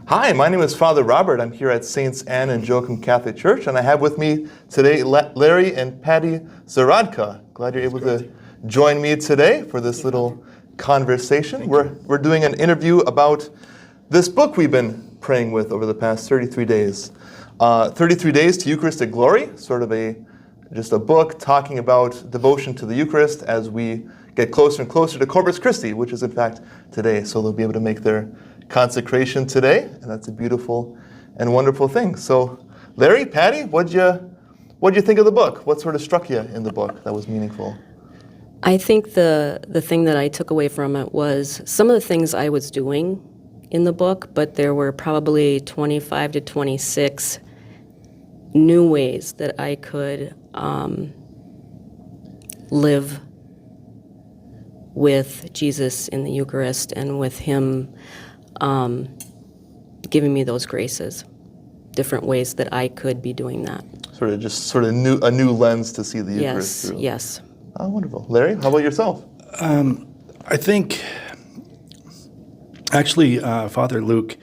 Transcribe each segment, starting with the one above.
Hi, my name is Father Robert. I'm here at Saints Anne and Joachim Catholic Church, and I have with me today Larry and Patty Zahradka. Glad you're able to join me today for this little conversation. We're doing an interview about this book we've been praying with over the past 33 days. 33 Days to Eucharistic Glory, sort of just a book talking about devotion to the Eucharist as we get closer and closer to Corpus Christi, which is in fact today. So they'll be able to make their consecration today, and that's a beautiful and wonderful thing. So, Larry, Patty, what'd you think of the book? What sort of struck you in the book that was meaningful? I think the thing that I took away from it was some of the things I was doing in the book, but there were probably 25 to 26 new ways that I could live with Jesus in the Eucharist and with Him giving me those graces, different ways that I could be doing that. A new lens to see the Eucharist through. Yes. Oh, wonderful. Larry, how about yourself? I think, actually, Father Luke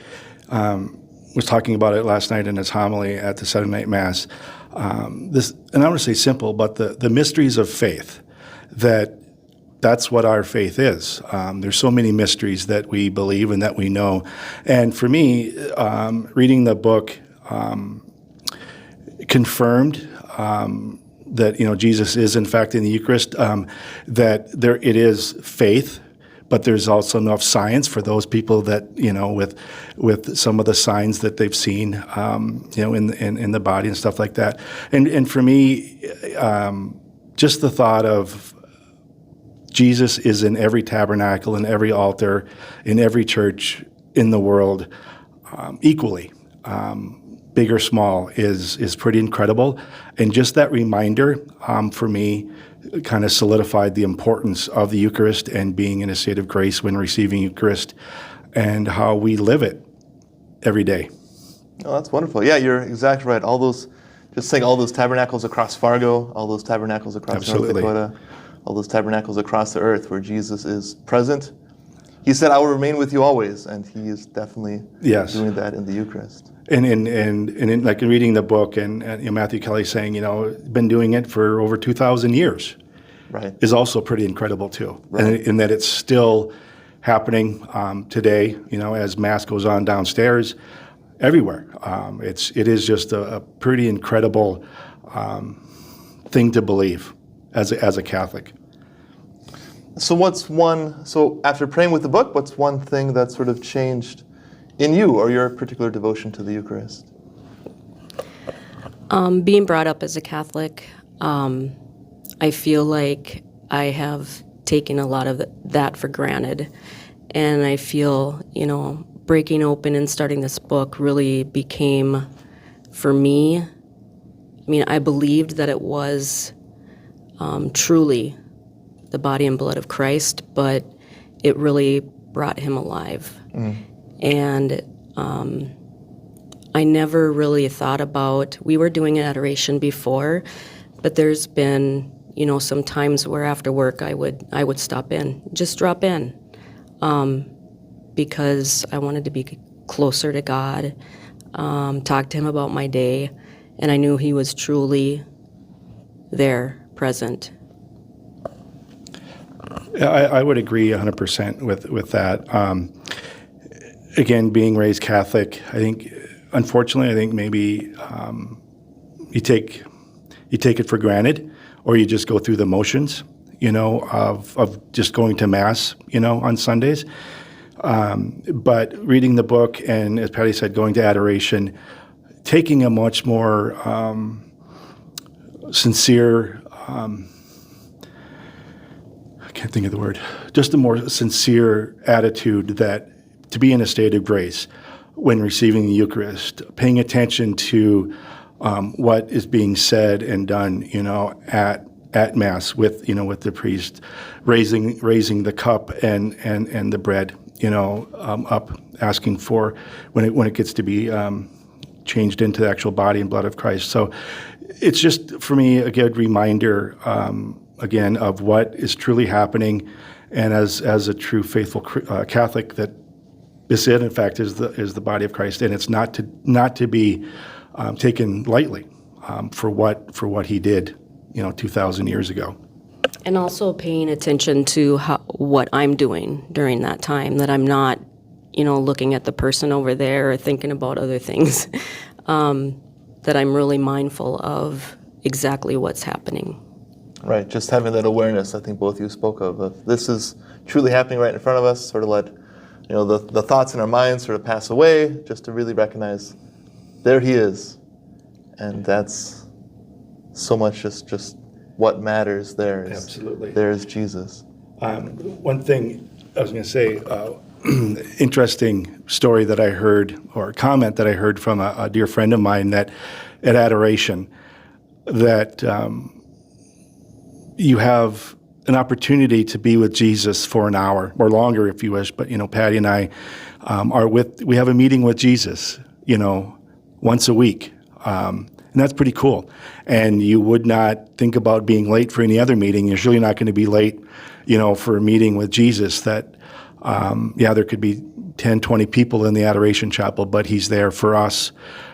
was talking about it last night in his homily at the Saturday night Mass. And I want to say simple, but the mysteries of faith, that's what our faith is. There's so many mysteries that we believe and that we know. And for me, reading the book confirmed that Jesus is in fact in the Eucharist, that it is faith, but there's also enough science for those people that with some of the signs that they've seen in the body and stuff like that. And for me, just the thought of Jesus is in every tabernacle, in every altar, in every church in the world, equally, big or small, is pretty incredible. And just that reminder, for me, kind of solidified the importance of the Eucharist and being in a state of grace when receiving Eucharist, and how we live it every day. Oh, that's wonderful. Yeah, you're exactly right. All those tabernacles across Fargo, all those tabernacles across North Dakota, all those tabernacles across the earth where Jesus is present. He said, "I will remain with you always," and He is definitely doing that in the Eucharist. And in like in reading the book, and Matthew Kelly saying, been doing it for over 2,000 years, right, is also pretty incredible too. Right. And in that it's still happening today. As Mass goes on downstairs, everywhere. It is just a pretty incredible thing to believe as a Catholic. So after praying with the book, what's one thing that sort of changed in you or your particular devotion to the Eucharist? Being brought up as a Catholic, I feel like I have taken a lot of that for granted. And I feel, breaking open and starting this book really became, for me, I believed that it was truly the body and blood of Christ, but it really brought Him alive. And I never really thought about, we were doing an adoration before, but there's been, some times where after work I would stop in, just drop in, because I wanted to be closer to God, talk to Him about my day, and I knew He was truly there, present. I would agree 100% with that. Again, being raised Catholic, unfortunately, I think maybe you take it for granted, or you just go through the motions, of just going to Mass, on Sundays. But reading the book, and as Patty said, going to adoration, taking a much more sincere, I can't think of the word, just a more sincere attitude that to be in a state of grace when receiving the Eucharist, paying attention to what is being said and done, at Mass with the priest, raising the cup and the bread, up, asking for when it gets to be changed into the actual body and blood of Christ. So it's just, for me, a good reminder, again, of what is truly happening, and as a true faithful Catholic that This, in fact, is the body of Christ, and it's not to be taken lightly for what he did, 2,000 years ago. And also paying attention to what I'm doing during that time, that I'm not, looking at the person over there or thinking about other things, that I'm really mindful of exactly what's happening. Right, just having that awareness, I think both of you spoke of this is truly happening right in front of us, sort of let the thoughts in our minds sort of pass away, just to really recognize there he is. And that's so much just what matters there. Absolutely. There's Jesus. One thing I was going to say, interesting story that I heard, or comment that I heard from a dear friend of mine, that at adoration, that you have an opportunity to be with Jesus for an hour or longer if you wish. But, Patty and I we have a meeting with Jesus, once a week. And that's pretty cool. And you would not think about being late for any other meeting. You're surely not going to be late, for a meeting with Jesus that, there could be 10, 20 people in the Adoration Chapel, but he's there for us,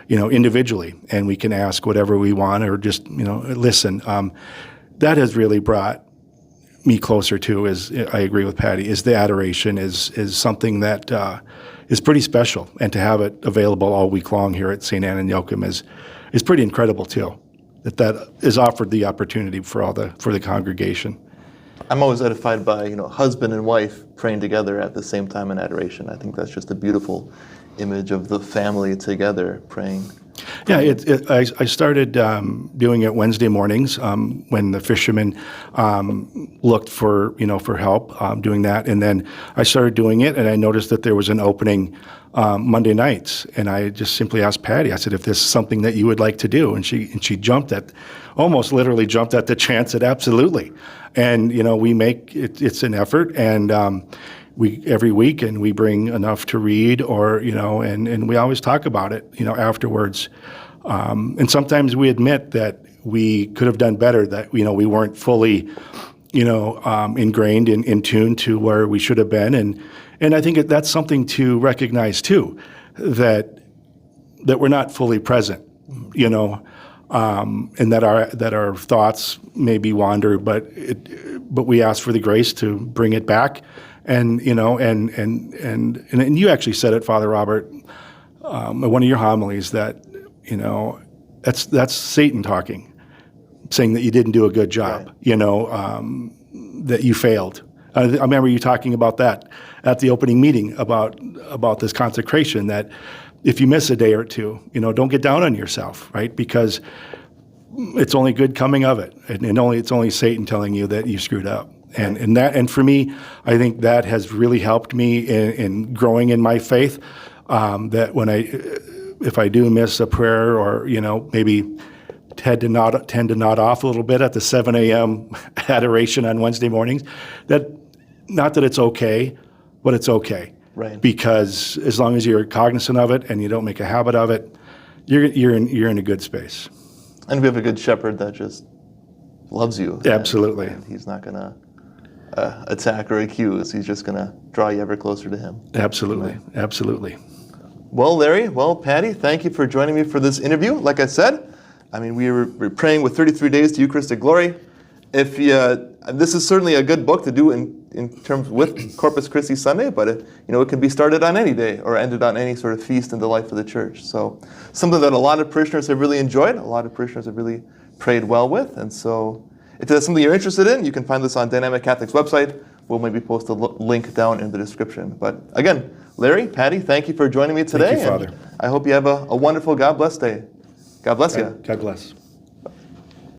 individually. And we can ask whatever we want or just, listen. That has really brought me closer to, I agree with Patty, is the adoration is something that is pretty special. And to have it available all week long here at St. Anne and Joachim is pretty incredible too. That is offered the opportunity for the congregation. I'm always edified by husband and wife praying together at the same time in adoration. I think that's just a beautiful image of the family together praying. Yeah, I started doing it Wednesday mornings when the fishermen looked for help doing that, and then I started doing it, and I noticed that there was an opening Monday nights, and I just simply asked Patty. I said, "If this is something that you would like to do," and she almost literally jumped at the chance. Said, "Absolutely," and we make it. It's an effort, and we every week, and we bring enough to read, or and we always talk about it, afterwards. And sometimes we admit that we could have done better, that we weren't fully, ingrained in tune to where we should have been, and I think that's something to recognize too, that we're not fully present, and that our thoughts maybe wander, but we ask for the grace to bring it back. And and you actually said it, Father Robert, in one of your homilies, that that's Satan talking, saying that you didn't do a good job, right. That you failed. I remember you talking about that at the opening meeting about this consecration. That if you miss a day or two, don't get down on yourself, right? Because it's only good coming of it, and it's only Satan telling you that you screwed up. And for me, I think that has really helped me in growing in my faith. That if I do miss a prayer, or maybe tend to nod off a little bit at the 7 a.m. adoration on Wednesday mornings, that not that it's okay, but it's okay, right? Because as long as you're cognizant of it and you don't make a habit of it, you're in a good space. And we have a good shepherd that just loves you. Absolutely. And he's not going to attack or accuse. He's just going to draw you ever closer to him. Absolutely. Amen. Absolutely. Well, Larry, Patty, thank you for joining me for this interview. Like I said, we're praying with 33 days to Eucharistic Glory. If this is certainly a good book to do in terms with Corpus Christi Sunday, but it can be started on any day or ended on any sort of feast in the life of the church. So something that a lot of parishioners have really enjoyed, a lot of parishioners have really prayed well with, and so if that's something you're interested in, you can find this on Dynamic Catholic's website. We'll maybe post a link down in the description. But again, Larry, Patty, thank you for joining me today. Thank you, Father. And I hope you have a wonderful God bless day. God bless you. God bless.